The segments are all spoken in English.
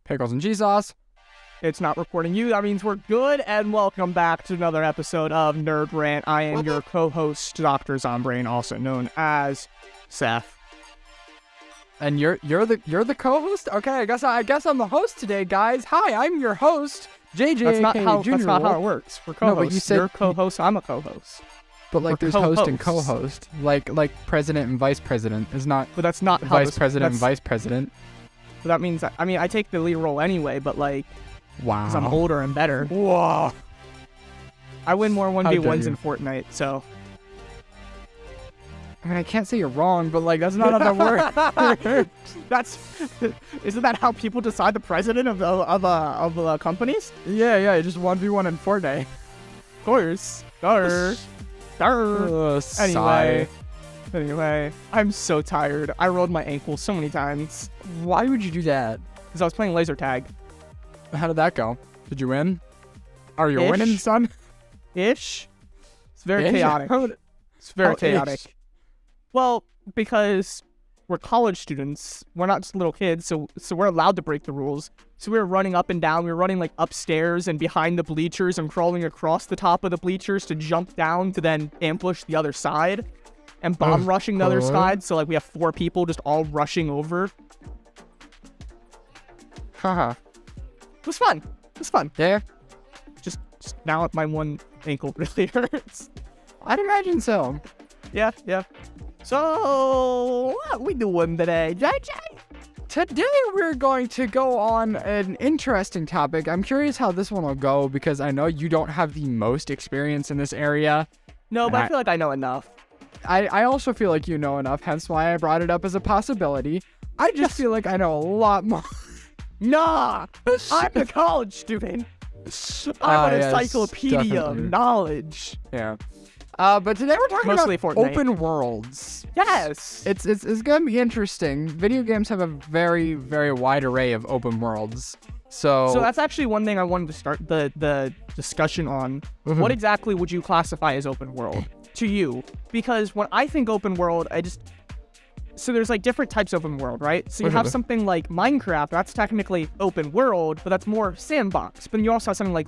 Pickles and cheese sauce. It's not recording you. That means we're good, and welcome back to another episode of Nerd Rant. I am your co-host, Dr. Zombrain, also known as Seth. And you're the co-host? Okay, I guess I'm the host today, guys. Hi, I'm your host, JJ. That's not how it works. We're co-hosts. No, but you said you're a co-host. I'm a co-host. But like, there's host and co-host, like president and vice president is not. But that's not vice president and vice president. But that means I take the lead role anyway. But like, wow, because I'm older and better. Whoa. I win more 1v1s in Fortnite, so. I mean, I can't say you're wrong, but like, that's not how that works. Isn't that how people decide the president of companies? Yeah, just 1v1 in Fortnite. Of course. Anyway, I'm so tired. I rolled my ankle so many times. Why would you do that? Because I was playing laser tag. How did that go? Did you win? Are you winning, son? Ish. It's very chaotic. It's very chaotic. Ish? Well, because we're college students, we're not just little kids, so we're allowed to break the rules. So we were running up and down. We were running like upstairs and behind the bleachers and crawling across the top of the bleachers to jump down to then ambush the other side and bomb rushing the other side. So like we have 4 people just all rushing over. Haha. It was fun. Yeah. Just now my one ankle really hurts. I'd imagine so. Yeah. So, what are we doing today, JJ? Today we're going to go on an interesting topic. I'm curious how this one will go because I know you don't have the most experience in this area. No, but I feel like I know enough. I also feel like you know enough, hence why I brought it up as a possibility. I just feel like I know a lot more. Nah, I'm a college student. I'm an encyclopedia of knowledge. Yeah. But today we're talking mostly about Fortnite. Open worlds. Yes. It's gonna be interesting. Video games have a very, very wide array of open worlds. So that's actually one thing I wanted to start the discussion on. Mm-hmm. What exactly would you classify as open world to you? Because when I think open world, so there's like different types of open world, right? So you have something like Minecraft, that's technically open world, but that's more sandbox. But you also have something like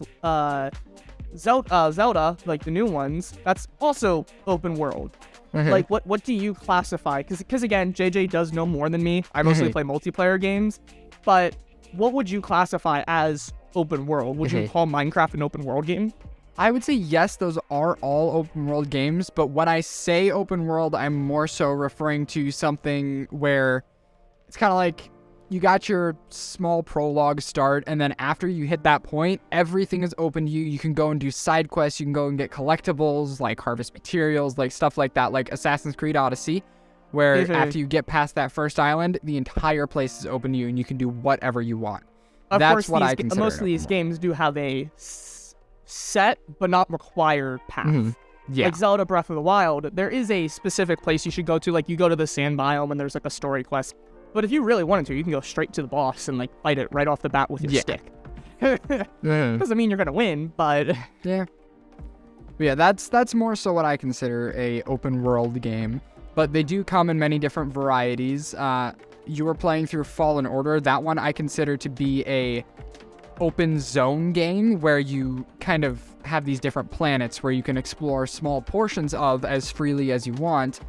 Zelda, like the new ones, that's also open world. Mm-hmm. Like, what do you classify? Because again, JJ does know more than me. I mostly play multiplayer games, but what would you classify as open world? Would you call Minecraft an open world game? I would say yes, those are all open world games, but when I say open world, I'm more so referring to something where it's kind of like you got your small prologue start, and then after you hit that point, everything is open to you. You can go and do side quests, you can go and get collectibles, like harvest materials, like stuff like that, like Assassin's Creed Odyssey, where after you get past that first island, the entire place is open to you, and you can do whatever you want. That's what I consider. Most of these games do have a set, but not required path. Mm-hmm. Yeah. Like Zelda Breath of the Wild, there is a specific place you should go to, like you go to the sand biome, and there's like a story quest. But if you really wanted to, you can go straight to the boss and like fight it right off the bat with your stick. Doesn't mean you're gonna win, but yeah, that's more so what I consider a open world game. But they do come in many different varieties. You were playing through Fallen Order. That one I consider to be a open zone game where you kind of have these different planets where you can explore small portions of as freely as you want.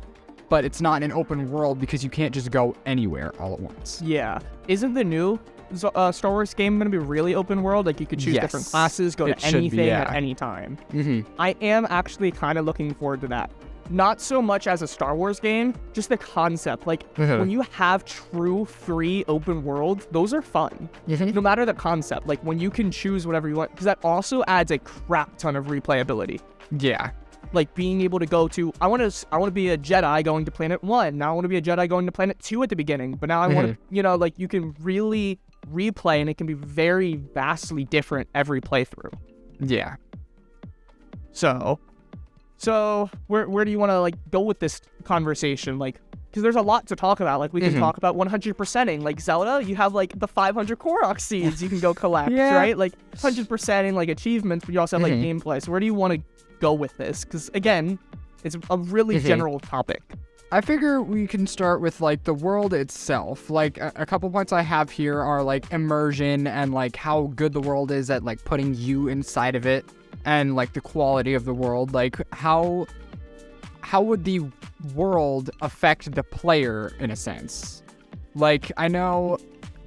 But it's not an open world because you can't just go anywhere all at once. Yeah. Isn't the new Star Wars game going to be really open world? Like you could choose different classes, go to anything at any time. Mm-hmm. I am actually kind of looking forward to that. Not so much as a Star Wars game, just the concept. Like when you have true free open world, those are fun. No matter the concept. Like when you can choose whatever you want, because that also adds a crap ton of replayability. Yeah. Like being able to go to, I want to be a Jedi going to planet 1. Now I want to be a Jedi going to planet 2 at the beginning. But now I want to, like you can really replay, and it can be very vastly different every playthrough. Yeah. So where do you want to like go with this conversation? Like, because there's a lot to talk about. Like we can talk about 100%ing. Like Zelda, you have like the 500 Korok seeds you can go collect, right? Like 100%ing like achievements, but you also have like gameplay. So where do you want to go with this? Because again, it's a really general topic. I figure we can start with like the world itself. Like a couple points I have here are like immersion and like how good the world is at like putting you inside of it, and like the quality of the world. Like how would the world affect the player in a sense? Like I know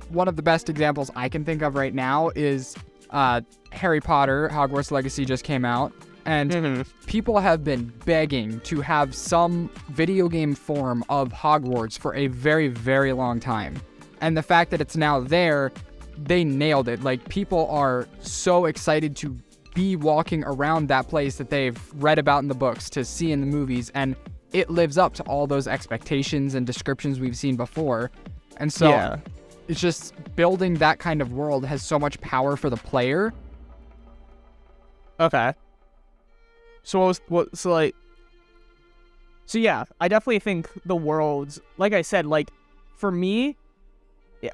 one of the best examples I can think of right now is Harry Potter, Hogwarts Legacy just came out. And people have been begging to have some video game form of Hogwarts for a very, very long time. And the fact that it's now there, they nailed it. Like, people are so excited to be walking around that place that they've read about in the books, to see in the movies, and it lives up to all those expectations and descriptions we've seen before. And so it's just building that kind of world has so much power for the player. Okay. So yeah, I definitely think the worlds, like I said, like, for me,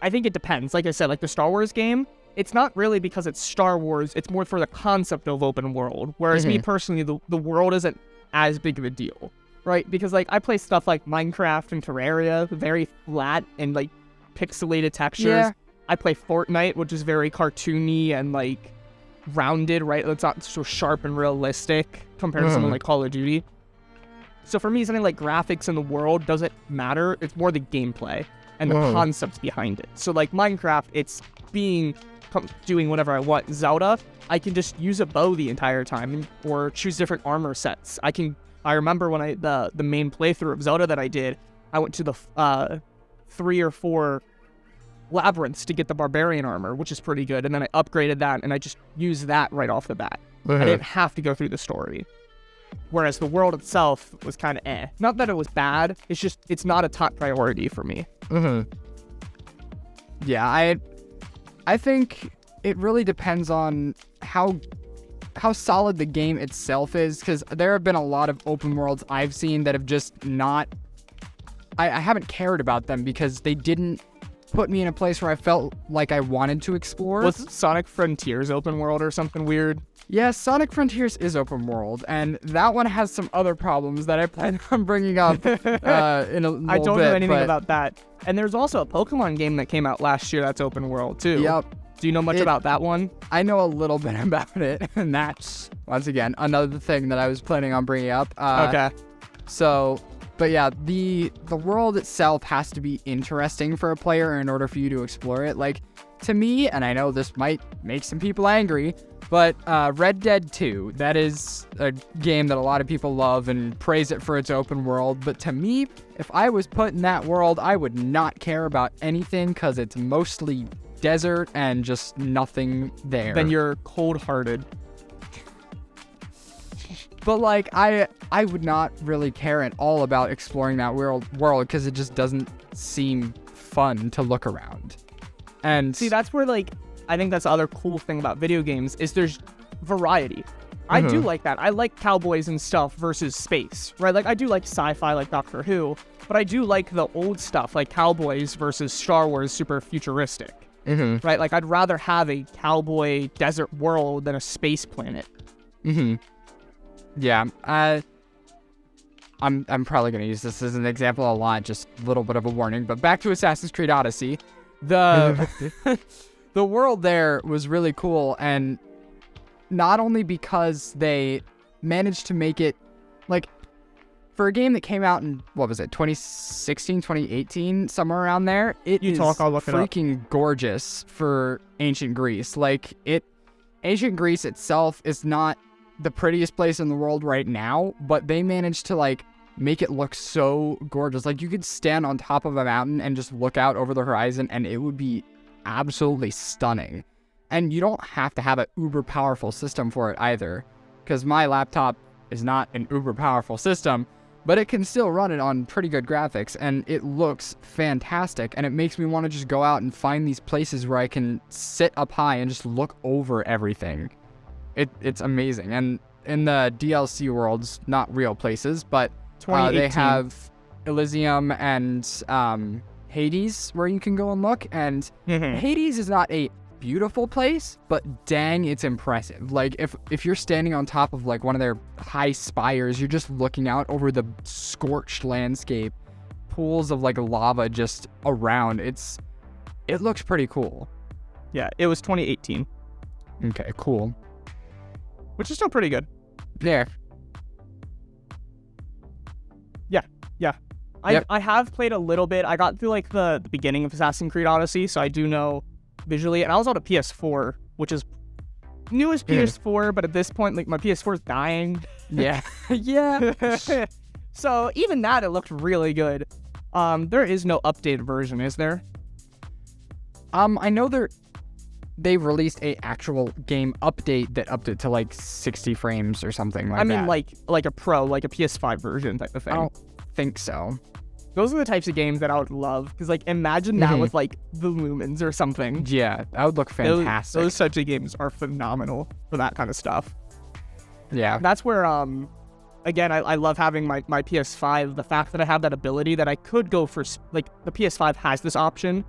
I think it depends. Like I said, like the Star Wars game, it's not really because it's Star Wars, it's more for the concept of open world. Whereas me personally, the world isn't as big of a deal, right? Because like I play stuff like Minecraft and Terraria, very flat and like pixelated textures. Yeah. I play Fortnite, which is very cartoony and like rounded, right? It's not so sharp and realistic compared to something like Call of Duty. So for me, something like graphics in the world doesn't matter. It's more the gameplay and the concepts behind it. So like Minecraft, it's doing whatever I want. Zelda, I can just use a bow the entire time or choose different armor sets. I remember when the main playthrough of Zelda that I did, I went to the 3 or 4 labyrinths to get the barbarian armor, which is pretty good, and then I upgraded that and I just used that right off the bat. I didn't have to go through the story, whereas the world itself was kind of not that it was bad, it's just it's not a top priority for me. Yeah, I think it really depends on how solid the game itself is, because there have been a lot of open worlds I've seen that have just not, I haven't cared about them because they didn't put me in a place where I felt like I wanted to explore. Was Sonic Frontiers open world or something weird? Yeah, Sonic Frontiers is open world, and that one has some other problems that I plan on bringing up in a little bit. I don't know anything about that. And there's also a Pokemon game that came out last year that's open world too. Yep. Do you know much about that one? I know a little bit about it, and that's, once again, another thing that I was planning on bringing up. Okay. So, but yeah, the world itself has to be interesting for a player in order for you to explore it. Like, to me, and I know this might make some people angry, but Red Dead 2, that is a game that a lot of people love and praise it for its open world. But to me, if I was put in that world, I would not care about anything because it's mostly desert and just nothing there. Then you're cold-hearted. But like I would not really care at all about exploring that world because it just doesn't seem fun to look around. And see, that's where like I think that's the other cool thing about video games is there's variety. I do like that. I like cowboys and stuff versus space, right? Like I do like sci-fi like Doctor Who, but I do like the old stuff like cowboys versus Star Wars super futuristic. Right? Like I'd rather have a cowboy desert world than a space planet. Yeah. I'm probably going to use this as an example a lot, just a little bit of a warning, but back to Assassin's Creed Odyssey. The the world there was really cool, and not only because they managed to make it like for a game that came out in, what was it, 2016, 2018, somewhere around there, it is freaking gorgeous for ancient Greece. Like, ancient Greece itself is not the prettiest place in the world right now, but they managed to, like, make it look so gorgeous. Like, you could stand on top of a mountain and just look out over the horizon, and it would be absolutely stunning. And you don't have to have an uber powerful system for it either, because my laptop is not an uber powerful system, but it can still run it on pretty good graphics, and it looks fantastic, and it makes me want to just go out and find these places where I can sit up high and just look over everything. It's amazing. And in the DLC worlds, not real places, but they have Elysium and Hades where you can go and look, and Hades is not a beautiful place, but dang, it's impressive. Like, if you're standing on top of, like, one of their high spires, you're just looking out over the scorched landscape, pools of, like, lava just around. It looks pretty cool. Yeah, it was 2018. Okay, cool. Which is still pretty good. Yeah. Yeah. I have played a little bit. I got through, like, the beginning of Assassin's Creed Odyssey, so I do know visually. And I was on a PS4, which is new as PS4, but at this point, like, my PS4 is dying. Yeah. Yeah. So even that, it looked really good. There is no updated version, is there? I know they released a actual game update that upped it to like 60 frames or something like that. I mean, like a pro, like a PS5 version type of thing. I don't think so. Those are the types of games that I would love, because, like, imagine that with, like, the Lumens or something. Yeah, that would look fantastic. Those types of games are phenomenal for that kind of stuff. Yeah. That's where, again, I love having my PS5, the fact that I have that ability that I could go for, like, the PS5 has this option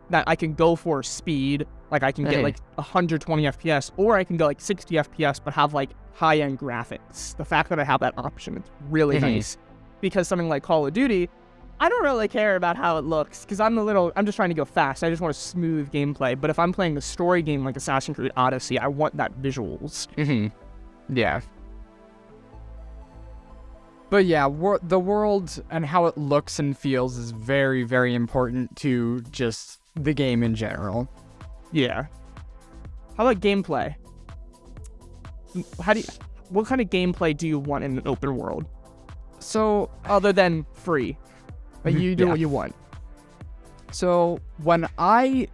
that I can go for speed, like, I can get, like, 120 FPS, or I can go, like, 60 FPS, but have, like, high-end graphics. The fact that I have that option, it's really nice. Because something like Call of Duty, I don't really care about how it looks, because I'm just trying to go fast. I just want a smooth gameplay. But if I'm playing a story game like Assassin's Creed Odyssey, I want that visuals. Yeah. But yeah, the world and how it looks and feels is very, very important to just the game in general. Yeah. How about gameplay? What kind of gameplay do you want in an open world? So, other than free. But you do what you want. So my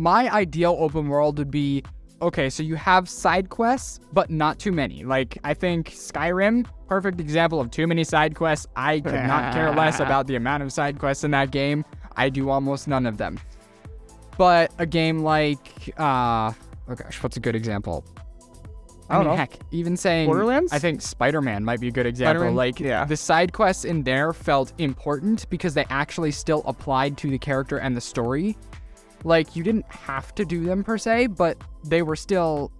ideal open world would be, okay, so you have side quests, but not too many. Like, I think Skyrim, perfect example of too many side quests. I could not care less about the amount of side quests in that game. I do almost none of them. But a game like, oh gosh, what's a good example? I don't know. Heck, even saying Borderlands? I think Spider-Man might be a good example. Spider-Man? Like, Yeah. the side quests in there felt important because they actually still applied to the character and the story. Like, you didn't have to do them per se, but they still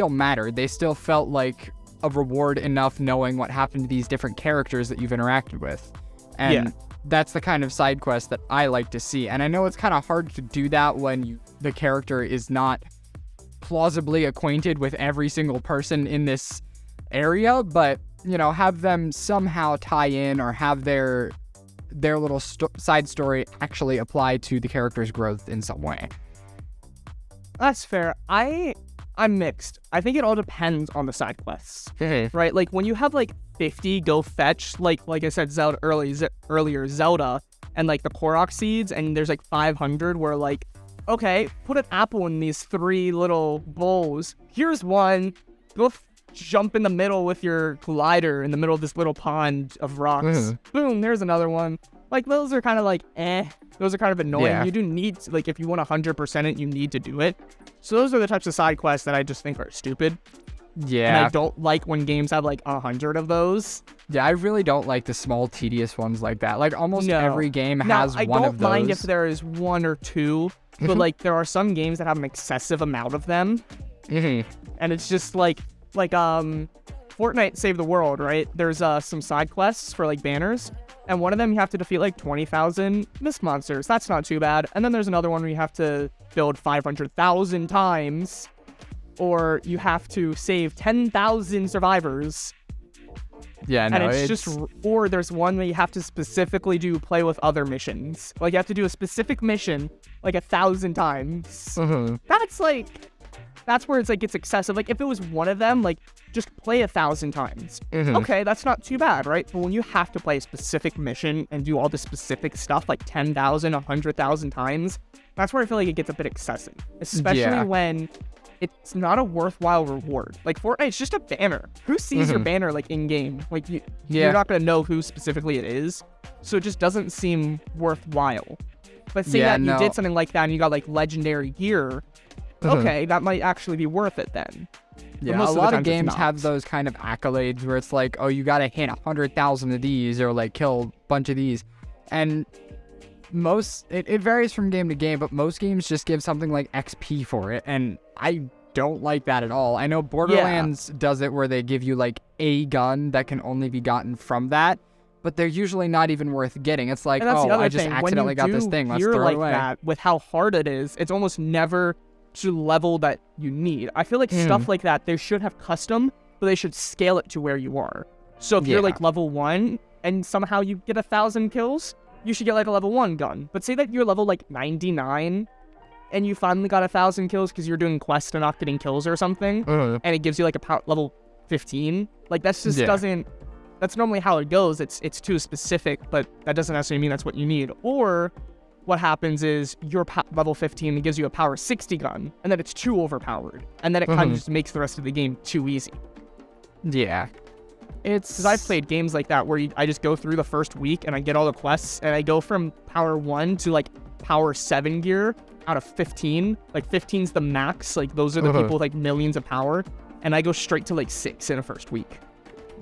mattered. They still felt like a reward enough knowing what happened to these different characters that you've interacted with. And that's the kind of side quest that I like to see. And I know it's kind of hard to do that when the character is not plausibly acquainted with every single person in this area, but, you know, have them somehow tie in or have their little side story actually apply to the character's growth in some way. That's fair. I'm mixed. I think it all depends on the side quests, right? Like, when you have, like, 50 go fetch, like I said, earlier, Zelda, and, like, the Korok seeds, and there's, like, 500 where, like, okay, put an apple in these 3 little bowls. Here's one. Go jump in the middle with your glider in the middle of this little pond of rocks. Boom, there's another one. Like, those are kind of like, Those are kind of annoying. Yeah. You do need to, like, if you want 100% it, you need to do it. So those are the types of side quests that I just think are stupid. Yeah. And I don't like when games have, like, 100 of those. Yeah, I really don't like the small, tedious ones like that. Like, almost every game has one of those. I don't mind if there is 1 or 2, but, like, there are some games that have an excessive amount of them. And it's just, like, Fortnite Save the World, right? There's some side quests for, like, banners. And one of them you have to defeat, like, 20,000 mist monsters. That's not too bad. And then there's another one where you have to build 500,000 times. Or you have to save 10,000 survivors. Yeah, no, and it's just, or there's one where you have to specifically play with other missions. Like, you have to do a specific mission, like, 1,000 times. That's where it's, like, it's excessive. Like, if it was one of them, like, just play 1,000 times. Okay, that's not too bad, right? But when you have to play a specific mission and do all the specific stuff, like 10,000, 100,000 times, that's where I feel like it gets a bit excessive. Especially when it's not a worthwhile reward. Like, Fortnite's just a banner. Who sees your banner, like, in-game? Like, you're not going to know who specifically it is. So it just doesn't seem worthwhile. But say you did something like that and you got, like, legendary gear, okay, that might actually be worth it then. Yeah, a lot of games have those kind of accolades where it's like, oh, you got to hit 100,000 of these or, like, kill a bunch of these. And it varies from game to game, but most games just give something like XP for it, and I don't like that at all. I know Borderlands does it where they give you like a gun that can only be gotten from that, but they're usually not even worth getting. It's like, oh, I just accidentally got this thing. Let's throw it away. That, with how hard it is, it's almost never to the level that you need. I feel like stuff like that, they should have custom, but they should scale it to where you are. So if you're like level 1 and somehow you get 1,000 kills, you should get like a level 1 gun. But say that you're level like 99 and you finally got 1,000 kills because you're doing quests and not getting kills or something, and it gives you like a level 15. Like that's just doesn't. That's normally how it goes. It's too specific, but that doesn't necessarily mean that's what you need. Or what happens is you're level 15 and gives you a power 60 gun, and then it's too overpowered, and then it kind of just makes the rest of the game too easy. Yeah. It's because I've played games like that where I just go through the first week and I get all the quests and I go from power 1 to like power 7 gear out of 15. Like 15's the max. Like those are the people with like millions of power, and I go straight to like 6 in a first week.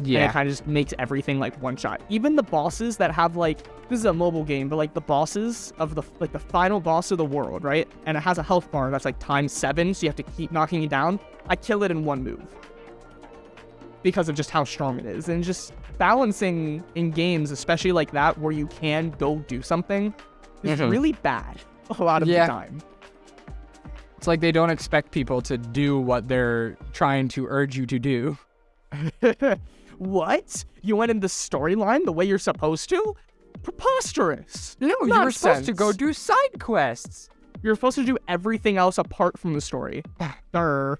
Yeah. And it kind of just makes everything like one shot. Even the bosses that have like, this is a mobile game, but like the bosses of the final boss of the world, right? And it has a health bar that's like ×7, so you have to keep knocking it down. I kill it in one move because of just how strong it is. And just balancing in games, especially like that, where you can go do something, is really bad a lot of the time. It's like they don't expect people to do what they're trying to urge you to do. What? You went in the storyline the way you're supposed to? Preposterous. No, you were supposed to go do side quests. You're supposed to do everything else apart from the story. You're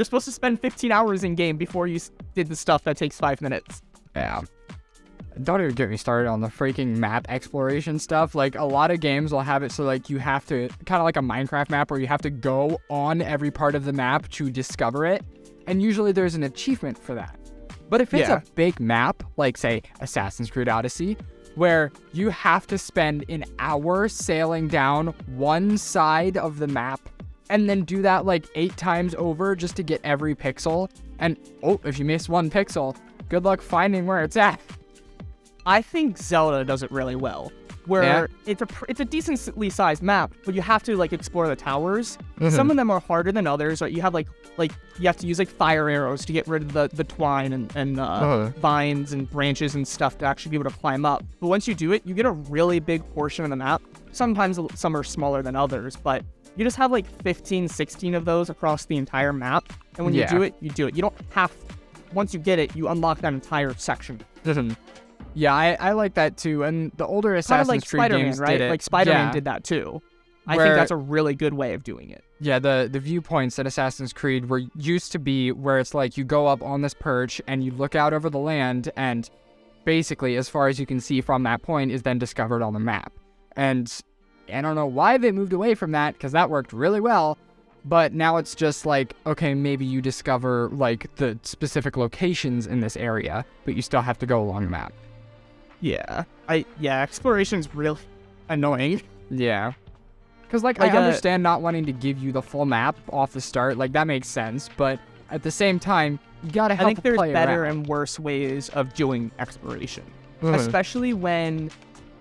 supposed to spend 15 hours in game before you did the stuff that takes 5 minutes. Yeah. Don't even get me started on the freaking map exploration stuff. Like, a lot of games will have it so, like, you have to, kind of like a Minecraft map where you have to go on every part of the map to discover it. And usually there's an achievement for that. But if it's a big map, like, say, Assassin's Creed Odyssey, where you have to spend an hour sailing down one side of the map and then do that, like, 8 times over just to get every pixel. And, oh, if you miss one pixel, good luck finding where it's at. I think Zelda does it really well, where it's a decently sized map, but you have to like explore the towers. Some of them are harder than others. Right? You have like you have to use like fire arrows to get rid of the twine and vines and branches and stuff to actually be able to climb up. But once you do it, you get a really big portion of the map. Sometimes some are smaller than others, but you just have like 15, 16 of those across the entire map. And when you do it, you do it. You don't have. Once you get it, you unlock that entire section. Yeah, I like that too, and the older Assassin's Creed Spider-Man, games right? did it. Like Spider-Man did that too. I think that's a really good way of doing it. Yeah, the viewpoints at Assassin's Creed were used to be where it's like you go up on this perch and you look out over the land, and basically as far as you can see from that point is then discovered on the map. And I don't know why they moved away from that, because that worked really well. But now it's just like, okay, maybe you discover like the specific locations in this area, but you still have to go along the map. Yeah. Exploration's really annoying. Yeah. Because, like, I understand not wanting to give you the full map off the start. Like, that makes sense. But at the same time, you gotta help the player out. I think there's better and worse ways of doing exploration. Especially when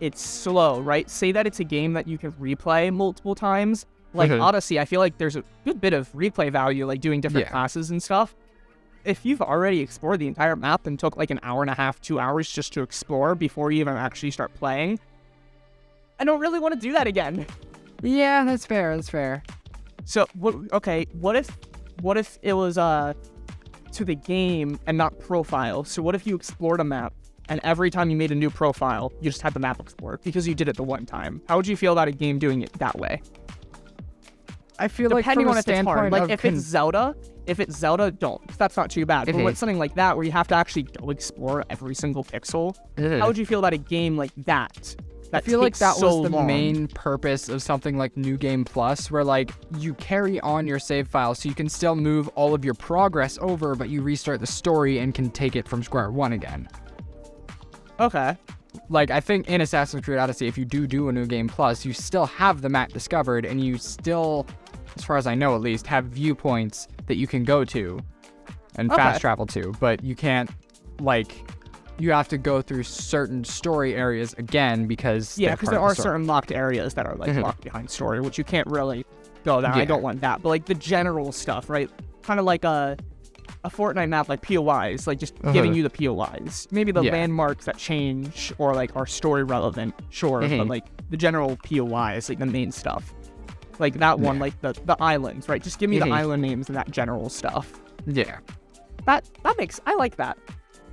it's slow, right? Say that it's a game that you can replay multiple times. Like Odyssey, I feel like there's a good bit of replay value, like doing different classes and stuff. If you've already explored the entire map and took like an hour and a half, 2 hours just to explore before you even actually start playing, I don't really want to do that again. Yeah, that's fair. That's fair. So, what if it was to the game and not profile? So what if you explored a map and every time you made a new profile, you just had the map explored because you did it the one time? How would you feel about a game doing it that way? I feel like from a standpoint like if it's Zelda, don't. That's not too bad. But with something like that where you have to actually go explore every single pixel, how would you feel about a game like that? I feel like that was the main purpose of something like New Game Plus, where like you carry on your save file so you can still move all of your progress over, but you restart the story and can take it from square one again. Okay. Like, I think in Assassin's Creed Odyssey, if you do a New Game Plus, you still have the map discovered, and you still, as far as I know at least, have viewpoints that you can go to and fast travel to, but you can't, like, you have to go through certain story areas again because because there are certain locked areas that are like locked behind story, which you can't really go down. I don't want that, but like the general stuff, right? Kind of like a Fortnite map, like POIs, like just giving you the POIs. Maybe the landmarks that change or like are story relevant, sure, but like the general POIs, like the main stuff, like that one, like the islands, right? Just give me the island names and that general stuff. Yeah, that makes, I like that.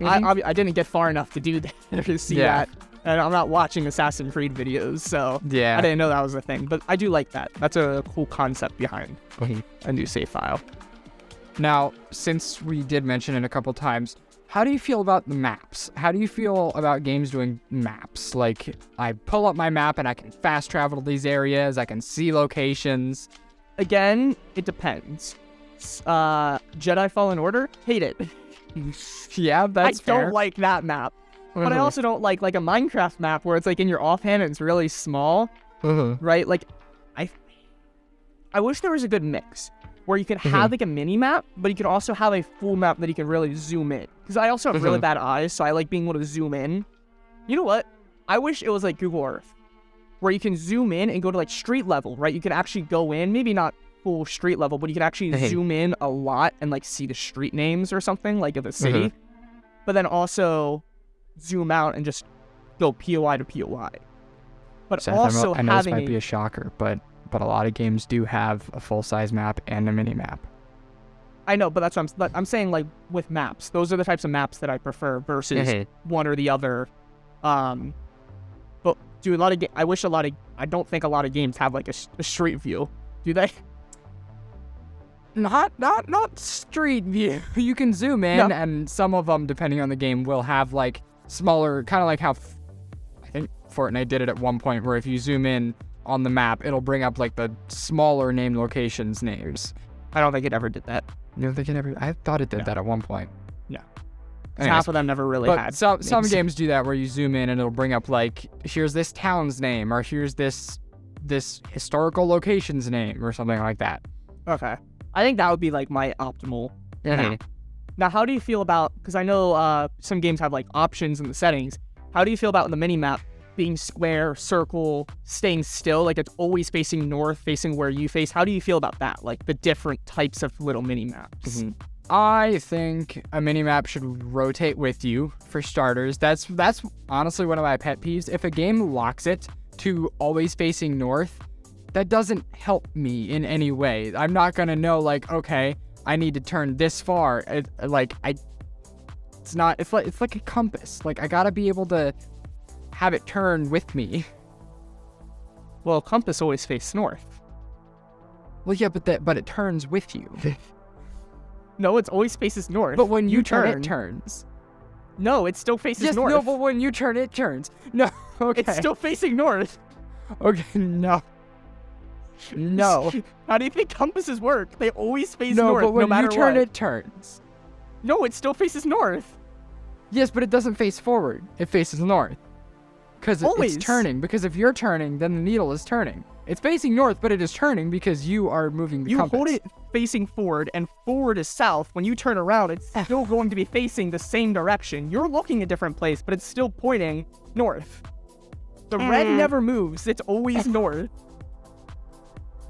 I didn't get far enough to do that to see that, and I'm not watching Assassin's Creed videos, so I didn't know that was a thing. But I do like that. That's a cool concept behind a new save file. Now, since we did mention it a couple times, how do you feel about the maps? How do you feel about games doing maps? Like, I pull up my map and I can fast travel to these areas. I can see locations. Again, it depends. Jedi Fallen Order, hate it. Yeah, that's fair. I don't like that map. But I also don't like a Minecraft map where it's like in your offhand and it's really small. Right? Like, I wish there was a good mix where you could have like a mini map, but you could also have a full map that you can really zoom in. Because I also have really bad eyes, so I like being able to zoom in. You know what? I wish it was like Google Earth, where you can zoom in and go to like street level, right? You can actually go in, maybe not full street level, but you can actually zoom in a lot and like see the street names or something like of the city. But then also zoom out and just go POI to POI. But Seth, also I know this might be a shocker, but a lot of games do have a full-size map and a mini-map. I know, but that's what I'm saying, like, with maps. Those are the types of maps that I prefer versus one or the other. But, dude, I don't think a lot of games have, like, a street view. Do they? Not street view. You can zoom in, and some of them, depending on the game, will have, like, smaller, kind of like how I think Fortnite did it at one point, where if you zoom in on the map, it'll bring up like the smaller named locations names. I don't think it ever did that. You don't think it ever? I thought it did that at one point. No. Half of them never really had. Some games do that where you zoom in and it'll bring up like, here's this town's name, or here's this historical location's name, or something like that. Okay. I think that would be like my optimal map. Now, how do you feel about, because I know some games have like options in the settings, how do you feel about the mini map being square, circle, staying still, like it's always facing north, facing where you face? How do you feel about that? Like the different types of little mini maps. I think a mini map should rotate with you for starters. That's honestly one of my pet peeves. If a game locks it to always facing north, that doesn't help me in any way. I'm not gonna know like, okay, I need to turn this far. It's like a compass. Like I gotta be able to have it turn with me. Well, compass always faces north. Well, yeah, but it turns with you. No, it always faces north. But when you turn, it turns. No, it still faces north. No, but when you turn, it turns. No, okay. It's still facing north. Okay, no. No. How do you think compasses work? They always face north, but when no matter you turn, what. it turns. No, it still faces north. Yes, but it doesn't face forward. It faces north. Because it's turning. Because if you're turning, then the needle is turning. It's facing north, but it is turning because you are moving the compass. You hold it facing forward, and forward is south. When you turn around, it's still going to be facing the same direction. You're looking a different place, but it's still pointing north. The red never moves. It's always north.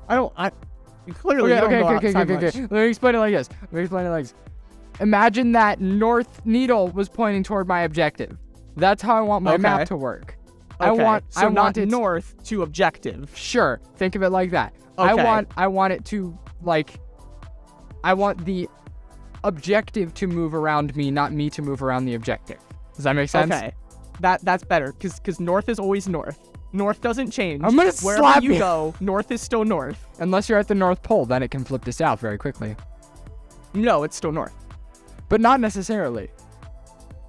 Clearly you don't go outside much. Let me explain it like this. Imagine that north needle was pointing toward my objective. That's how I want my map to work. Okay. I want it north to objective. Sure. Think of it like that. Okay. I want it to like I want the objective to move around me, not me to move around the objective. Does that make sense? Okay. That's better because north is always north. North doesn't change. I'm gonna slap you. Go, north is still north. Unless you're at the North Pole, then it can flip to south very quickly. No, it's still north. But not necessarily.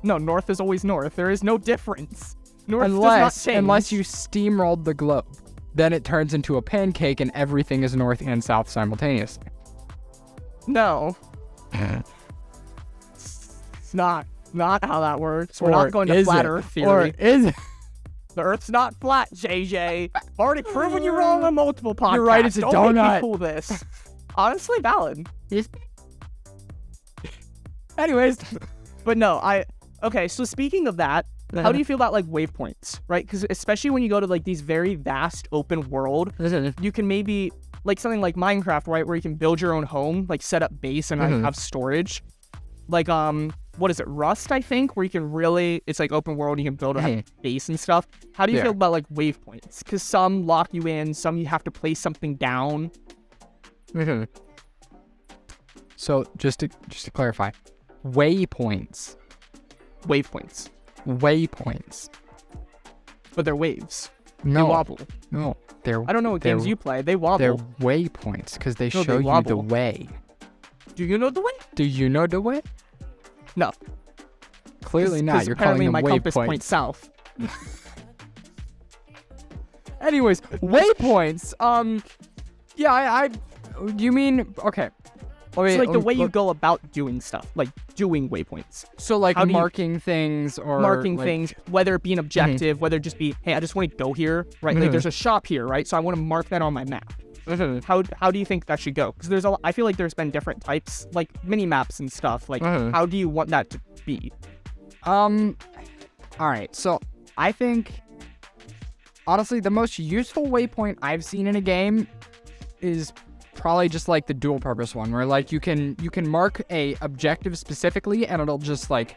No, north is always north. There is no difference. North does not change. Unless you steamrolled the globe. Then it turns into a pancake and everything is north and south simultaneously. No. It's not how that works. We're not going to flat Earth theory. Or is it? The Earth's not flat, JJ. I've already proven you wrong on multiple podcasts. You're right, it's a donut. Don't make me pull this. Honestly, valid. Anyways. But no, Okay, so speaking of that, how do you feel about like waypoints, right? Because especially when you go to like these very vast open world, you can maybe like something like Minecraft, right, where you can build your own home, like set up base and like have storage. Like what is it, Rust, I think, where you can really, it's like open world, you can build a base and stuff. How do you feel about like waypoints? Because some lock you in, some you have to place something down. So just to clarify, waypoints. Waypoints. But they're waves. No. They wobble. No. I don't know what games you play. They wobble. They're waypoints because they show you the way. Do you know the way? Do you know the way? No. Clearly not. You're calling them my waypoints. Compass points south. Anyways, waypoints. Yeah, you mean okay? It's like the way you go about doing stuff, like doing waypoints. So like marking things or things, whether it be an objective, whether it just be, hey, I just want to go here, right? Like there's a shop here, right? So I want to mark that on my map. How do you think that should go? Because I feel like there's been different types, like mini maps and stuff. Like how do you want that to be? All right. So I think honestly the most useful waypoint I've seen in a game is probably just like the dual purpose one where like you can mark a objective specifically and it'll just like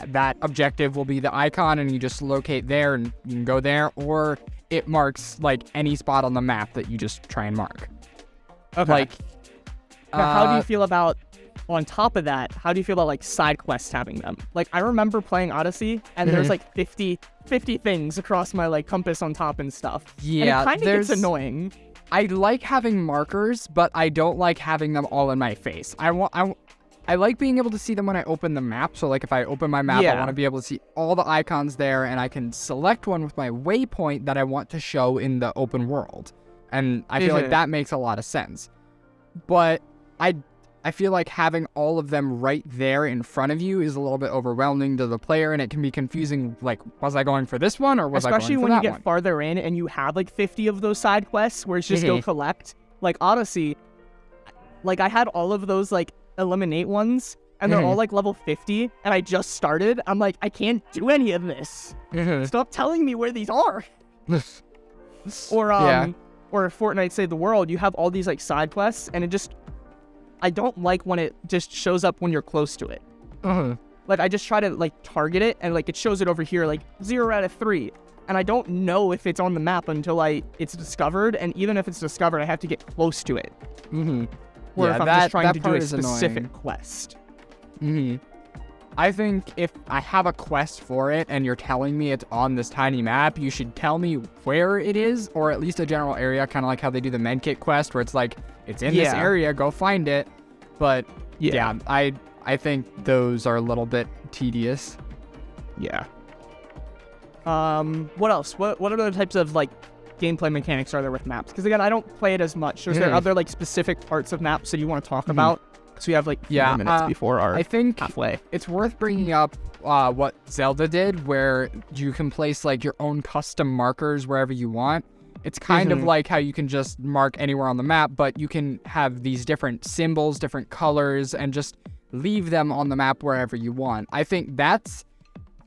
that objective will be the icon and you just locate there and you can go there, or it marks like any spot on the map that you just try and mark. Okay. Like now, how do you feel about, on top of that, how do you feel about like side quests having them? Like I remember playing Odyssey and there's like 50 things across my like compass on top and stuff. Yeah, and it kind of gets annoying. I like having markers, but I don't like having them all in my face. I like being able to see them when I open the map. So like if I open my map, I want to be able to see all the icons there, and I can select one with my waypoint that I want to show in the open world. And I feel like that makes a lot of sense. But I feel like having all of them right there in front of you is a little bit overwhelming to the player, and it can be confusing. Like, was I going for this one or was I going for that one? Especially when you get farther in and you have like 50 of those side quests where it's just go collect. Like Odyssey, like I had all of those like eliminate ones, and they're all like level 50, and I just started. I'm like, I can't do any of this. Stop telling me where these are. Or Fortnite Save the World, you have all these like side quests, and it just, I don't like when it just shows up when you're close to it. Like I just try to like target it, and like it shows it over here like 0 out of 3, and I don't know if it's on the map until it's discovered, and even if it's discovered, I have to get close to it. Or if I'm just trying to do a specific quest. I think if I have a quest for it and you're telling me it's on this tiny map, you should tell me where it is, or at least a general area, kind of like how they do the medkit quest, where it's like, it's in this area, go find it. But yeah, I think those are a little bit tedious. Yeah. What else? What other types of like gameplay mechanics are there with maps? Because again, I don't play it as much. So is there other like specific parts of maps that you want to talk about? Because we have like 4 minutes before our halfway. It's worth bringing up what Zelda did, where you can place like your own custom markers wherever you want. It's kind of like how you can just mark anywhere on the map, but you can have these different symbols, different colors, and just leave them on the map wherever you want. I think that's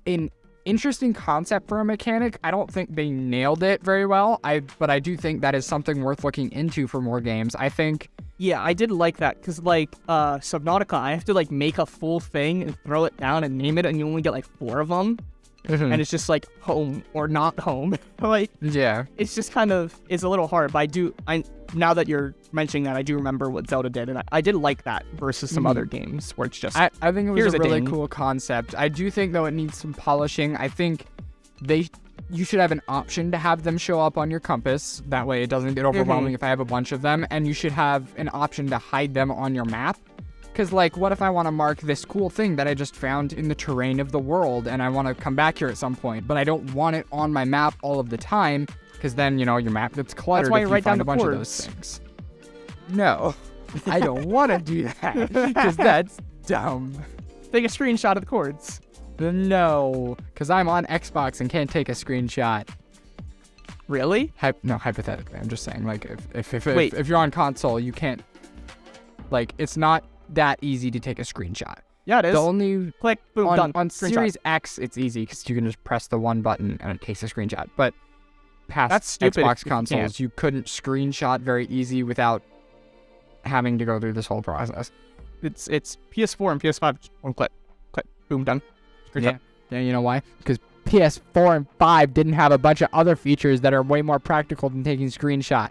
an interesting concept for a mechanic. I don't think they nailed it very well, but I do think that is something worth looking into for more games. I think... Yeah, I did like that, because like Subnautica, I have to like make a full thing and throw it down and name it, and you only get like 4 of them. And it's just like home or not home. Like, yeah, it's just kind of, it's a little hard, but now that you're mentioning that, I do remember what Zelda did, and I did like that versus some other games where it's just, I think it was a really cool concept. I do think though it needs some polishing. I think you should have an option to have them show up on your compass. That way it doesn't get overwhelming if I have a bunch of them, and you should have an option to hide them on your map. Because, like, what if I want to mark this cool thing that I just found in the terrain of the world, and I want to come back here at some point, but I don't want it on my map all of the time, because then, you know, your map gets cluttered. That's why if you write down find a bunch of those things. No, I don't want to do that, because that's dumb. Take a screenshot of the chords. No, because I'm on Xbox and can't take a screenshot. Really? No, hypothetically. I'm just saying, like, if you're on console, you can't, like, it's not that easy to take a screenshot. Yeah, it is. The only click, boom, done. On Screenshot. Series X, it's easy because you can just press the one button and it takes a screenshot. But past That's stupid Xbox if you consoles, you couldn't screenshot very easy without having to go through this whole process. It's PS4 and PS5. Just one click, boom, done. Screenshot. Yeah, you know why? Because PS4 and 5 didn't have a bunch of other features that are way more practical than taking screenshot.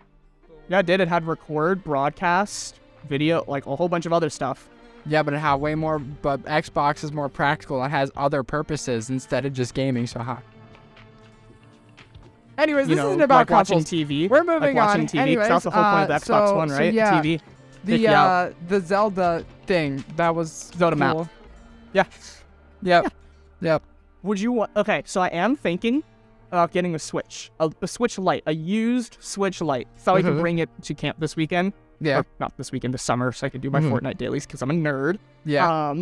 Yeah, it did. It had record, broadcast, video, like a whole bunch of other stuff. Yeah, but it had way more. But Xbox is more practical. It has other purposes instead of just gaming. So, anyways, this isn't about like consoles. watching TV. We're moving like on. Watching TV. Anyways, that's the whole point of the Xbox One, right? So yeah, TV. The Zelda thing that was Zelda cool. map. Yeah. Yep. Would you want? Okay, so I am thinking about getting a Switch, a Switch Lite, a used Switch Lite, so I can bring it to camp this weekend. Yeah. Or not this weekend, this summer, so I can do my Fortnite dailies because I'm a nerd. Yeah.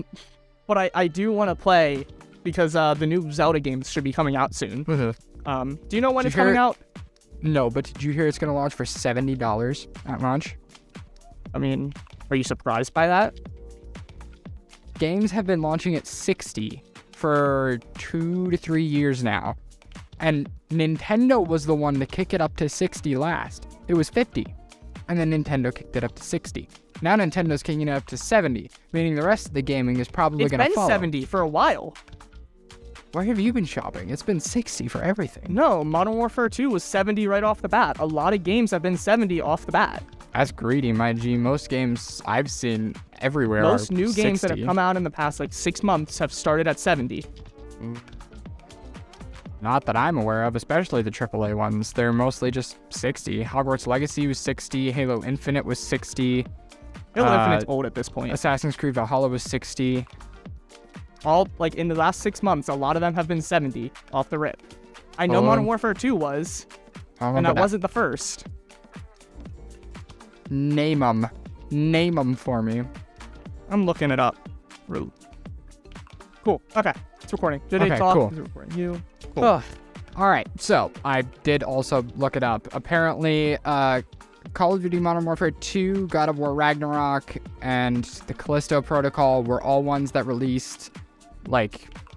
But I do want to play because the new Zelda games should be coming out soon. Do you know when it's coming out? No, but did you hear it's gonna launch for $70 at launch? I mean, are you surprised by that? Games have been launching at 60 for 2 to 3 years now. And Nintendo was the one to kick it up to 60 last. It was 50. And then Nintendo kicked it up to 60. Now Nintendo's kicking it up to 70, meaning the rest of the gaming is probably going to follow. It's been 70 for a while. Where have you been shopping? It's been 60 for everything. No, Modern Warfare 2 was 70 right off the bat. A lot of games have been 70 off the bat. That's greedy, my G. Most games I've seen everywhere Most are new 60. games that have come out in the past 6 months have started at 70. Not that I'm aware of, especially the AAA ones. They're mostly just 60. Hogwarts Legacy was 60. Halo Infinite was 60. Halo Infinite's old at this point. Assassin's Creed Valhalla was 60. All, in the last 6 months, a lot of them have been 70 off the rip. I know Modern Warfare 2 was, and that wasn't the first. Name them. Name them for me. I'm looking it up. Cool. Okay. It's recording. Did okay, it talk? Cool. It's recording. You. Cool. Oh, all right. So I did also look it up. Apparently, Call of Duty Modern Warfare 2, God of War Ragnarok, and the Callisto Protocol were all ones that released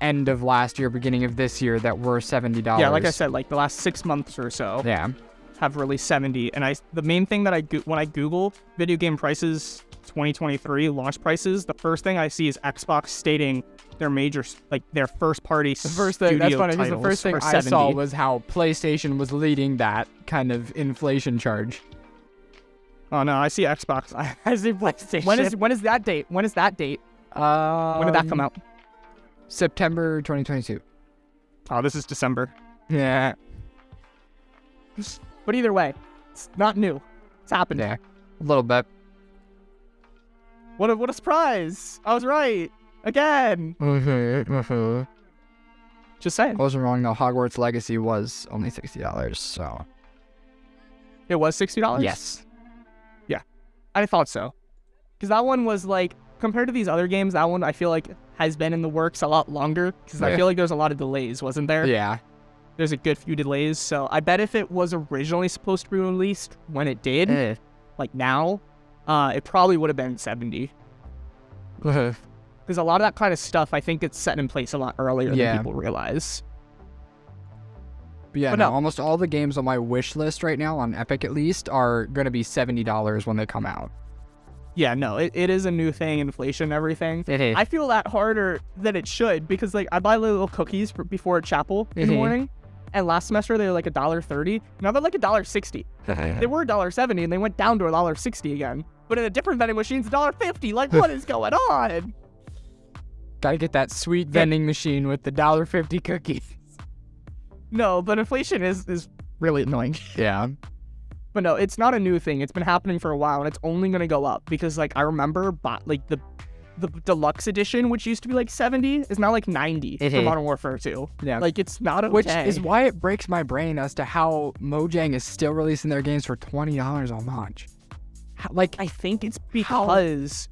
end of last year, beginning of this year that were $70. Yeah, like I said, the last 6 months or so. Yeah. Have released 70, and the main thing that when I Google video game prices 2023 launch prices, the first thing I see is Xbox stating their major their first party studio that's funny because titles the first thing for I 70. saw was how PlayStation was leading that kind of inflation charge. Oh no, I see Xbox. I see PlayStation. When is that date? When did that come out? September 2022. Oh, this is December. Yeah. But either way, it's not new. It's happened. Yeah, a little bit. What a surprise! I was right again. Just saying. I wasn't wrong though. Hogwarts Legacy was only $60, so. It was $60? Yes. Yeah, I thought so. Because that one was compared to these other games, that one I feel like has been in the works a lot longer. Because I feel like there's a lot of delays, wasn't there? Yeah. There's a good few delays, so I bet if it was originally supposed to be released when it did, now, it probably would have been 70. Because a lot of that kind of stuff, I think it's set in place a lot earlier than people realize. But yeah, no, almost all the games on my wish list right now, on Epic at least, are going to be $70 when they come out. Yeah, no, it is a new thing, inflation and everything. It is. I feel that harder than it should, because I buy little cookies before chapel in the morning. And last semester, they were $1.30. Now they're $1.60. They were $1.70, and they went down to $1.60 again. But in a different vending machine, it's $1.50. What is going on? Gotta get that sweet vending machine with the $1.50 cookies. No, but inflation is really annoying. Yeah. But no, it's not a new thing. It's been happening for a while, and it's only going to go up. Because, I remember, the deluxe edition, which used to be 70, is now 90 for Modern Warfare 2. Yeah. It's not okay. Which is why it breaks my brain as to how Mojang is still releasing their games for $20 a month. I think it's because...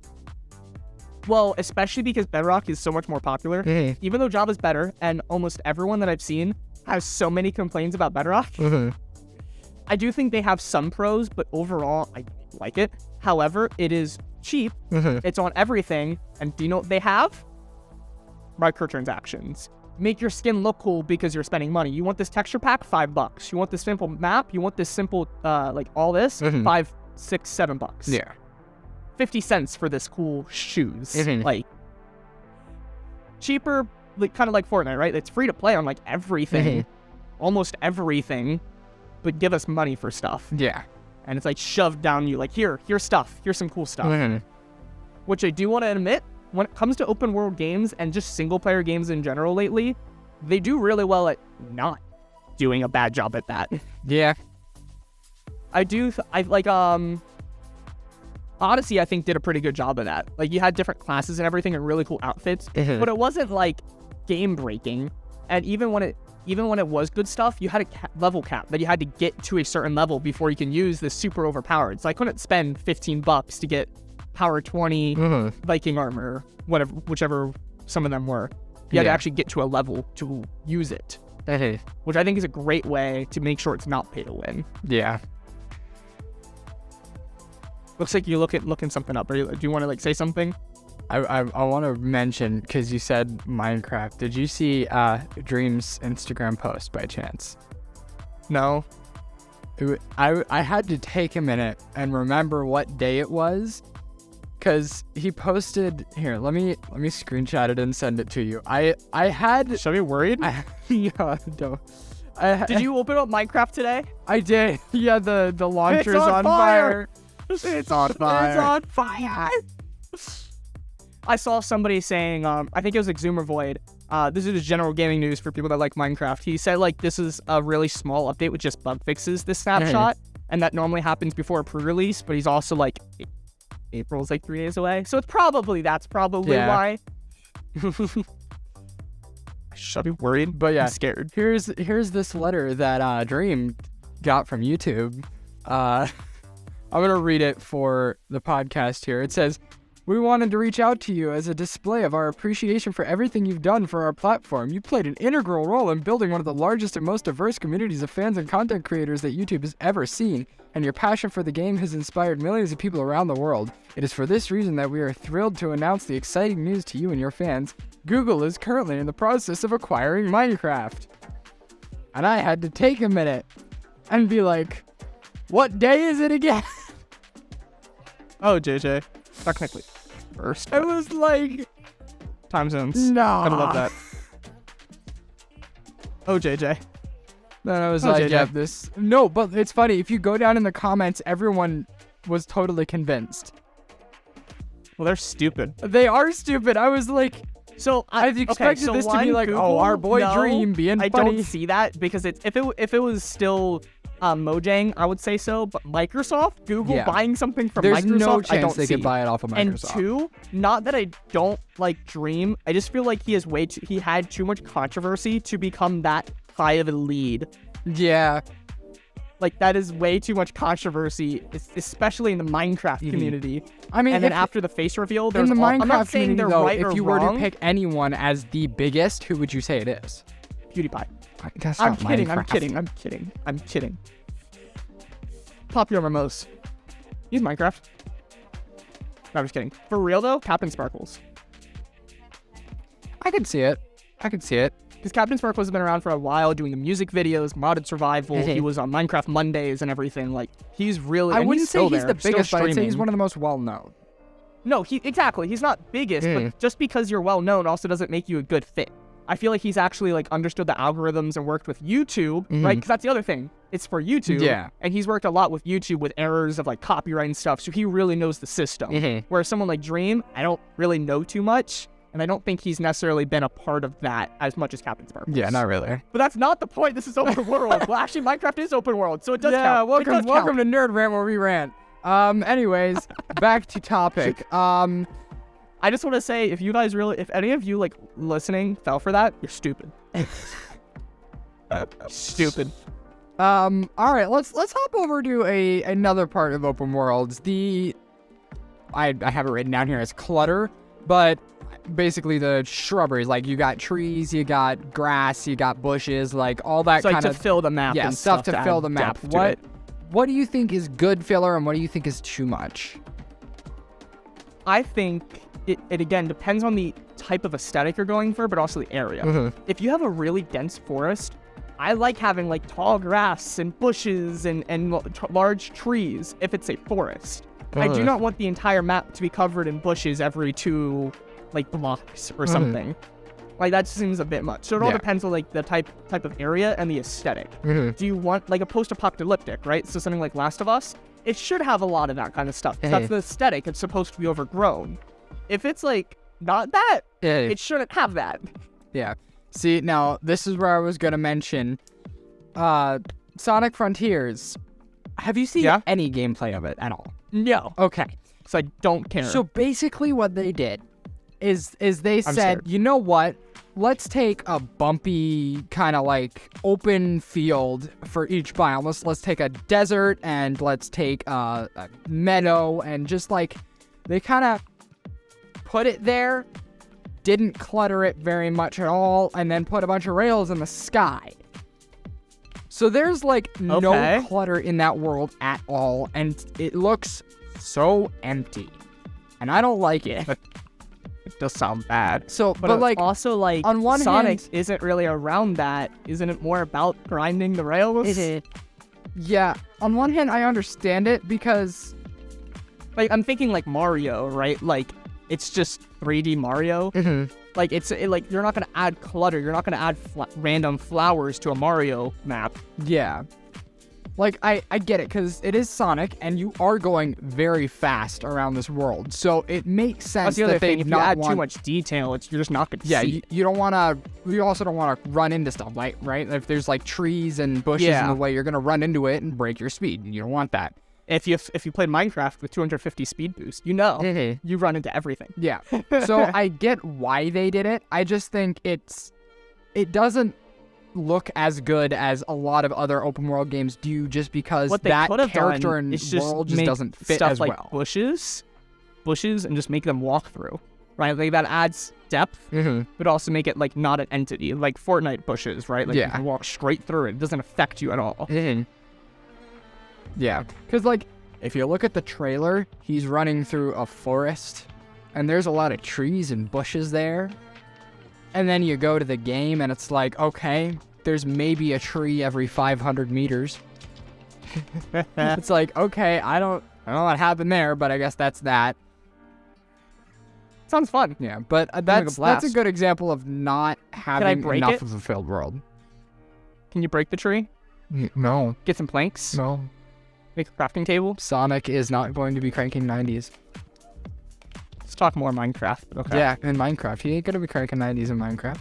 Well, especially because Bedrock is so much more popular. Even though Java's better, and almost everyone that I've seen has so many complaints about Bedrock. I do think they have some pros, but overall, I like it. However, it is cheap. It's on everything. And do you know what they have? microtransactions. Make your skin look cool because you're spending money. You want this texture pack? $5. You want this simple map? You want this simple, like all this? $5, $6, $7. Yeah. 50 cents for this cool shoes. Mhm. Like, cheaper, like kind of like Fortnite, right? It's free to play on like everything, almost everything, but give us money for stuff. Yeah. And it's like shoved down you, like, here's stuff. Here's some cool stuff. Which I do want to admit, when it comes to open world games and just single player games in general lately, they do really well at not doing a bad job at that. Yeah. Odyssey, I think, did a pretty good job of that. Like, you had different classes and everything and really cool outfits, but it wasn't like game breaking. And even when it was good stuff, you had a level cap that you had to get to a certain level before you can use this super overpowered. So I couldn't spend $15 to get power 20 Viking armor, whichever some of them were. You had to actually get to a level to use it, which I think is a great way to make sure it's not pay to win. Yeah. Looks like you're looking something up. Do you want to like say something? I want to mention, because you said Minecraft. Did you see Dream's Instagram post by chance? No. I had to take a minute and remember what day it was, because he posted here. Let me screenshot it and send it to you. I had. Should I be worried? Yeah, no. Did you open up Minecraft today? I did. Yeah, the launcher's on fire. It's on fire. It's on fire. I saw somebody saying, I think it was Exumer Void. This is just general gaming news for people that like Minecraft. He said, like, this is a really small update with just bug fixes, this snapshot. And that normally happens before a pre-release, but he's also like, April's like 3 days away. So that's probably why. Should I be worried? But yeah, I'm scared. Here's this letter that Dream got from YouTube. I'm going to read it for the podcast here. It says, "We wanted to reach out to you as a display of our appreciation for everything you've done for our platform. You played an integral role in building one of the largest and most diverse communities of fans and content creators that YouTube has ever seen, and your passion for the game has inspired millions of people around the world. It is for this reason that we are thrilled to announce the exciting news to you and your fans. Google is currently in the process of acquiring Minecraft." And I had to take a minute and be like, what day is it again? Oh, JJ. Technically first. I was like, time zones. no. I love that. Oh, JJ. Then I was Oh, like, JJ. yeah, this. No, but it's funny. If you go down in the comments, everyone was totally convinced. Well, they're stupid. They are stupid. I was like, So I expected this to be like, Google, our boy no, Dream being I funny. don't see that because if it was still Mojang, I would say so. But Microsoft, Google buying something from There's Microsoft, no I chance don't they see. could buy it off of And Microsoft. two, not that I don't like Dream, I just feel like he had too much controversy to become that high of a lead. Yeah. Like, that is way too much controversy, especially in the Minecraft community. I mean, and then after the face reveal, in there's the I'm Minecraft not saying community, they're though, right if or you were wrong. to pick anyone as the biggest, who would you say it is? PewDiePie. That's I'm not kidding, Minecraft. I'm kidding. Popular Mimos. Use Minecraft. No, I'm just kidding. For real though, Captain Sparkles. I could see it. Because Captain Sparkles has been around for a while doing the music videos, modded survival. He was on Minecraft Mondays and everything. Like, he's really. I and wouldn't he's say still he's there, the still biggest, but I'd say he's streaming. one of the most well-known. No, exactly. He's not biggest, but just because you're well known also doesn't make you a good fit. I feel like he's actually like understood the algorithms and worked with YouTube, right? Because that's the other thing. It's for YouTube. Yeah. And he's worked a lot with YouTube with errors of like copyright and stuff. So he really knows the system. Whereas someone like Dream, I don't really know too much. And I don't think he's necessarily been a part of that as much as Captain Sparkles. Yeah, not really. But that's not the point. This is open world. Well, actually, Minecraft is open world, so it does count. Yeah, welcome to Nerd Rant, where we rant. Anyways, back to topic. I just want to say, if any of you like listening fell for that, you're stupid. Stupid. All right, let's hop over to another part of open worlds. I have it written down here as clutter, but basically the shrubberies. Like, you got trees, you got grass, you got bushes, like all that It's like kind to of fill the map. yeah, and stuff to fill add the map. depth to it. What do you think is good filler, and what do you think is too much? I think it again depends on the type of aesthetic you're going for, but also the area. If you have a really dense forest, I like having like tall grass and bushes and large trees if it's a forest. I do not want the entire map to be covered in bushes every 2 like blocks or something. Like that seems a bit much. So it all depends on like the type of area and the aesthetic. Do you want like a post-apocalyptic, right? So something like Last of Us, it should have a lot of that kind of stuff. That's the aesthetic. It's supposed to be overgrown. If it's like not that, it shouldn't have that. Yeah. See, now this is where I was gonna mention Sonic Frontiers. Have you seen any gameplay of it at all? No. Okay. So I don't care. So basically what they did is they said, you know what? Let's take a bumpy kind of like open field for each biome. Let's take a desert and let's take a meadow and just like they kind of put it there, didn't clutter it very much at all, and then put a bunch of rails in the sky. So there's like no clutter in that world at all, and it looks so empty. And I don't like it. It does sound bad. So, but like also like on one Sonic hand, isn't really around that. Isn't it more about grinding the rails? Yeah. On one hand, I understand it because like I'm thinking like Mario, right? Like it's just 3D Mario. Like like you're not gonna add clutter. You're not gonna add random flowers to a Mario map. Yeah. Like I get it because it is Sonic and you are going very fast around this world, so it makes sense that they if you add too much detail, you're just not gonna see. You don't want to. You also don't want to run into stuff, right? If there's like trees and bushes in the way, you're gonna run into it and break your speed. You don't want that. If you played Minecraft with 250 speed boost, you run into everything. Yeah. So I get why they did it. I just think it doesn't look as good as a lot of other open world games do, just because that character and world just doesn't fit stuff as like well. Bushes, and just make them walk through, right? Like that adds depth, but also make it like not an entity, like Fortnite bushes, right? Like you can walk straight through it. It doesn't affect you at all. Yeah, because like if you look at the trailer, he's running through a forest, and there's a lot of trees and bushes there. And then you go to the game, and it's like, okay, there's maybe a tree every 500 meters. It's like, okay, I don't know what happened there, but I guess that's that. Sounds fun. Yeah, but that's a good example of not having enough of a filled world. Can you break the tree? No. Get some planks? No. Make a crafting table? Sonic is not going to be cranking 90s. Let's talk more Minecraft. Okay. Yeah, in Minecraft. He ain't gonna be cranking 90s in Minecraft.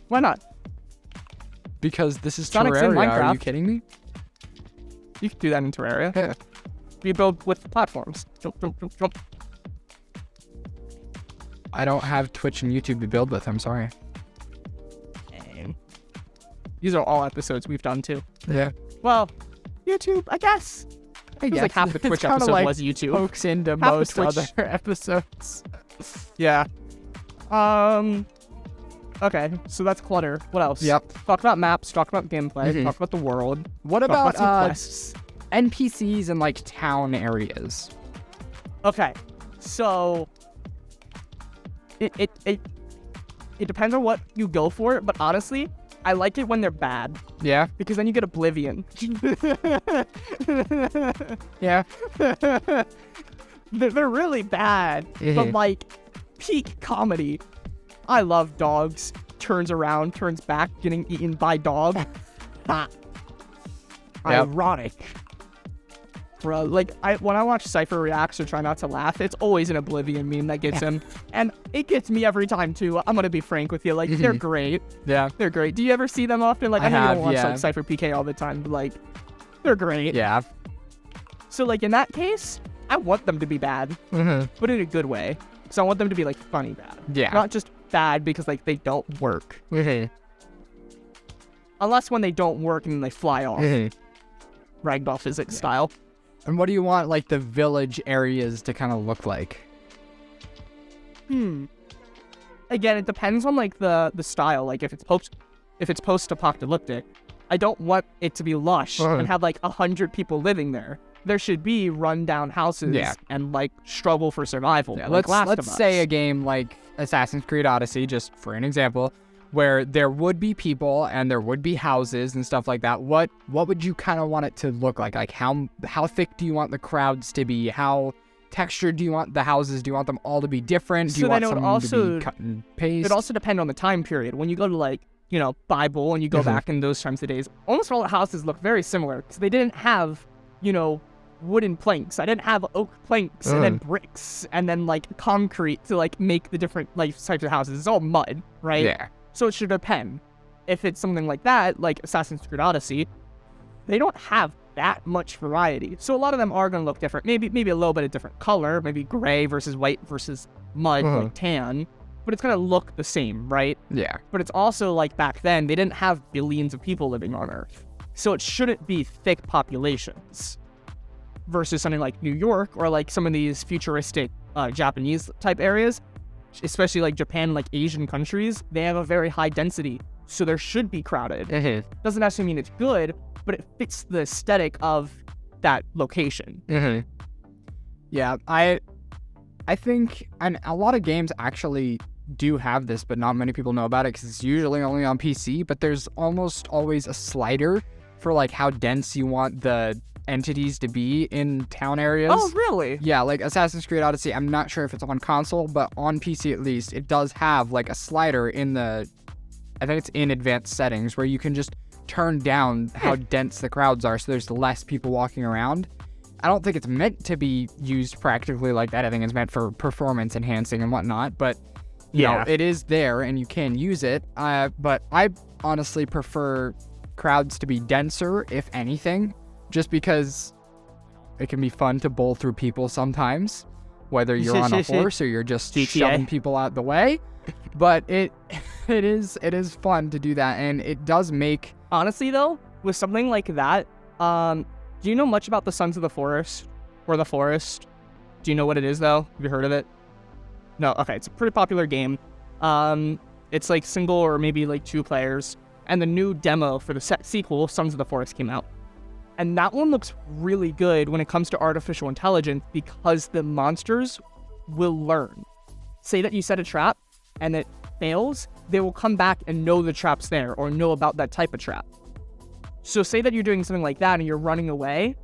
Why not? Because this is Sonic's in Terraria. Minecraft. Are you kidding me? You can do that in Terraria. Yeah. You build with platforms. Jump, jump, jump, jump. I don't have Twitch and YouTube to build with. I'm sorry. These are all episodes we've done too. Yeah. Well, YouTube, I guess. I guess. Like half the Twitch episode was YouTube. Pokes into half most other episodes. Yeah. Okay, so that's clutter. What else? Yep. Talk about maps. Talk about gameplay. Talk about the world. What talk about NPCs in like town areas? Okay, so it depends on what you go for, but honestly, I like it when they're bad. Yeah. Because then you get Oblivion. Yeah. They're really bad, but like peak comedy. I love dogs. Turns around, turns back, getting eaten by dog. Ironic. Bro, like when I watch Cypher reacts or try not to laugh, it's always an Oblivion meme that gets him, and it gets me every time too. I'm gonna be frank with you, like they're great. Yeah, they're great. Do you ever see them often? Like I know you don't watch like Cypher PK all the time, but like they're great. Yeah. So like in that case, I want them to be bad, but in a good way. So I want them to be like funny bad. Yeah. Not just bad because like they don't work. Unless when they don't work and they fly off. Ragdoll physics style. And what do you want like the village areas to kind of look like? Again, it depends on like the style. Like if it's post-apocalyptic, I don't want it to be lush and have like 100 people living there. there should be rundown houses and like struggle for survival. Yeah, like let's say a game like Assassin's Creed Odyssey, just for an example, where there would be people and there would be houses and stuff like that. What would you kind of want it to look like? Like how thick do you want the crowds to be? How textured do you want the houses? Do you want them all to be different? Do you want some to be cut and paste? It also depend on the time period. When you go to like, Bible and you go back in those times of days, almost all the houses look very similar because they didn't have, wooden planks. I didn't have oak planks and then bricks and then like concrete to like make the different like types of houses. It's all mud, right? Yeah. So it should depend. If it's something like that, like Assassin's Creed Odyssey, they don't have that much variety. So a lot of them are going to look different. Maybe a little bit of different color, maybe gray versus white versus mud, like tan, but it's going to look the same, right? Yeah. But it's also like back then, they didn't have billions of people living on Earth. So it shouldn't be thick populations versus something like New York or like some of these futuristic Japanese type areas, especially like Japan, like Asian countries. They have a very high density, so there should be crowded. Doesn't necessarily mean it's good, but it fits the aesthetic of that location. Yeah, I think, and a lot of games actually do have this, but not many people know about it because it's usually only on PC, but there's almost always a slider for like how dense you want the entities to be in town areas. Oh, really? Yeah, like Assassin's Creed Odyssey, I'm not sure if it's on console, but on PC at least, it does have like a slider in the, I think it's in advanced settings, where you can just turn down how dense the crowds are so there's less people walking around. I don't think it's meant to be used practically like that. I think it's meant for performance enhancing and whatnot, but you know, it is there and you can use it. But I honestly prefer crowds to be denser, if anything, just because it can be fun to bowl through people sometimes, whether you're on a horse or you're just shoving people out the way. But it is fun to do that, and it does make... Honestly, though, with something like that, do you know much about the Sons of the Forest or the Forest? Do you know what it is, though? Have you heard of it? No? Okay, it's a pretty popular game. It's like single or maybe like 2 players, and the new demo for the sequel, Sons of the Forest, came out. And that one looks really good when it comes to artificial intelligence because the monsters will learn. Say that you set a trap and it fails, they will come back and know the trap's there or know about that type of trap. So say that you're doing something like that and you're running away.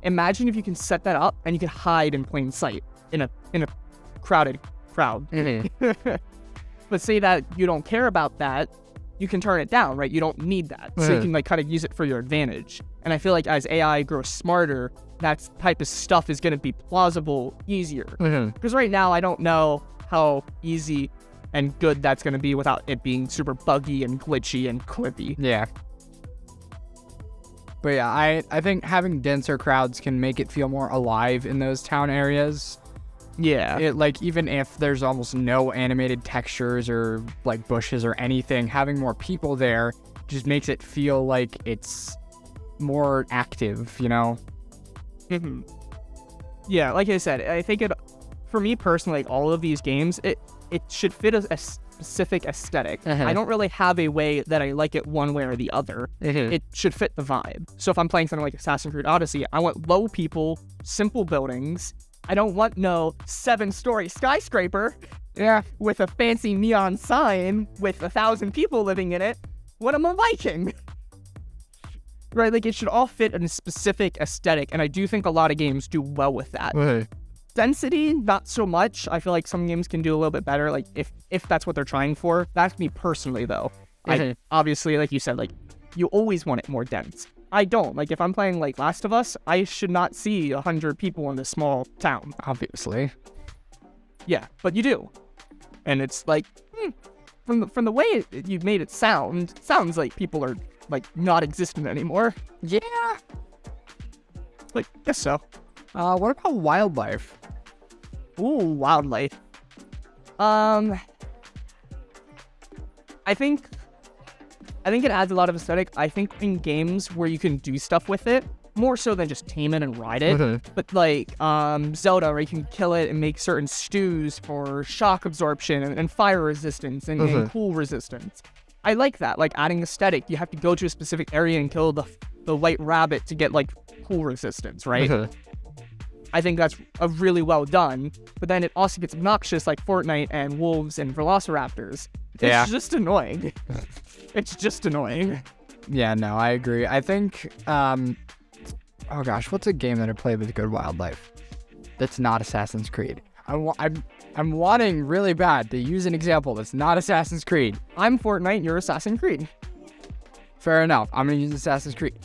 Imagine if you can set that up and you can hide in plain sight in a crowded crowd. But say that you don't care about that, you can turn it down, right? You don't need that. So you can like kind of use it for your advantage. And I feel like as AI grows smarter, that type of stuff is going to be plausible easier. Because right now, I don't know how easy and good that's going to be without it being super buggy and glitchy and clippy. Yeah. But yeah, I think having denser crowds can make it feel more alive in those town areas. Yeah. It, like, even if there's almost no animated textures or, like, bushes or anything, having more people there just makes it feel like it's more active, you know? Yeah, like I said, I think for me personally, like, all of these games, it should fit a specific aesthetic. I don't really have a way that I like it one way or the other. It should fit the vibe. So if I'm playing something like Assassin's Creed Odyssey, I want low people, simple buildings. I don't want no 7-story skyscraper with a fancy neon sign with 1,000 people living in it when I'm a Viking. Right, like it should all fit in a specific aesthetic, and I do think a lot of games do well with that. Density, not so much. I feel like some games can do a little bit better, like if that's what they're trying for. That's me personally, though. I obviously, like you said, like you always want it more dense. I don't. Like, if I'm playing, like, Last of Us, I should not see 100 people in this small town. Obviously. Yeah, but you do. And it's like, from the way you've made it sounds like people are, like, not existent anymore. Yeah. Like, guess so. What about wildlife? Ooh, wildlife. I think it adds a lot of aesthetic. I think in games where you can do stuff with it, more so than just tame it and ride it, but like Zelda, where you can kill it and make certain stews for shock absorption and fire resistance and cool resistance. I like that, like adding aesthetic. You have to go to a specific area and kill the white rabbit to get like cool resistance, right? I think that's a really well done. But then it also gets obnoxious like Fortnite and wolves and velociraptors. It's just annoying. It's just annoying. Yeah, no, I agree. I think, oh gosh, what's a game that I played with good wildlife that's not Assassin's Creed? I'm wanting really bad to use an example that's not Assassin's Creed. I'm Fortnite, you're Assassin's Creed. Fair enough. I'm gonna use Assassin's Creed.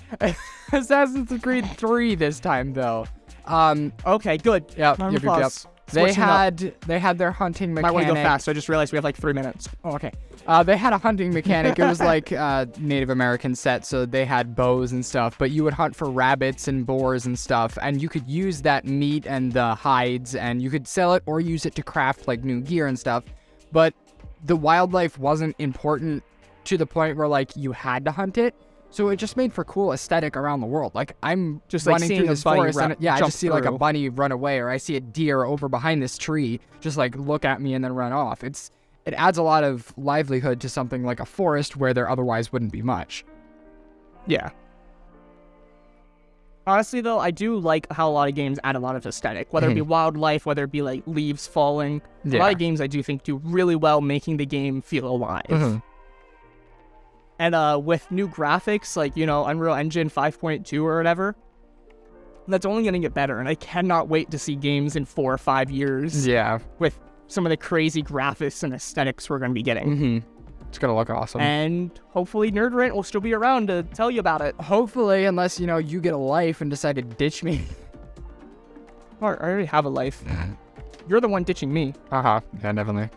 Assassin's Creed 3 this time, though. Okay, good. Yep. They had their hunting mechanic. Might want to go fast. So I just realized we have like 3 minutes. Oh, okay. They had a hunting mechanic. It was like Native American set, so they had bows and stuff. But you would hunt for rabbits and boars and stuff, and you could use that meat and the hides, and you could sell it or use it to craft like new gear and stuff. But the wildlife wasn't important to the point where like you had to hunt it. So it just made for cool aesthetic around the world. Like I'm just running through this forest, and I just see like a bunny run away, or I see a deer over behind this tree, just like look at me and then run off. It adds a lot of livelihood to something like a forest where there otherwise wouldn't be much. Yeah. Honestly, though, I do like how a lot of games add a lot of aesthetic, whether it be wildlife, whether it be like leaves falling. A lot of games I do think do really well making the game feel alive. And with new graphics, like, you know, Unreal Engine 5.2 or whatever, that's only going to get better. And I cannot wait to see games in 4 or 5 years. Yeah. With some of the crazy graphics and aesthetics we're going to be getting. It's going to look awesome. And hopefully Nerd Rant will still be around to tell you about it. Hopefully, unless, you know, you get a life and decide to ditch me. I already have a life. You're the one ditching me. Yeah, definitely.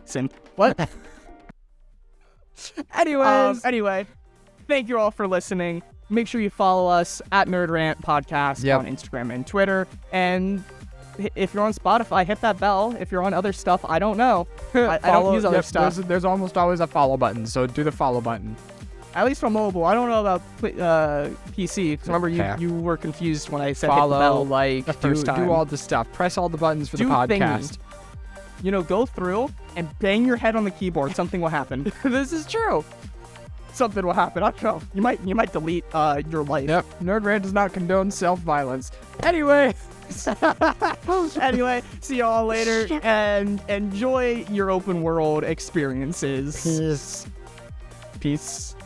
Simp. What? Anyway, thank you all for listening. Make sure you follow us at Nerd Rant Podcast on Instagram and Twitter. And if you're on Spotify, hit that bell. If you're on other stuff, I don't know. I don't use other stuff. There's almost always a follow button, so do the follow button. At least on mobile. I don't know about PC. Because remember, you were confused when I said follow, hit the bell like, the first time. Do all the stuff. Press all the buttons for the podcast. You know, go through and bang your head on the keyboard. Something will happen. This is true. Something will happen. I don't know. You might delete your life. Yep. Nerd Rant does not condone self-violence. Anyway. Anyway, see y'all later and enjoy your open world experiences. Peace.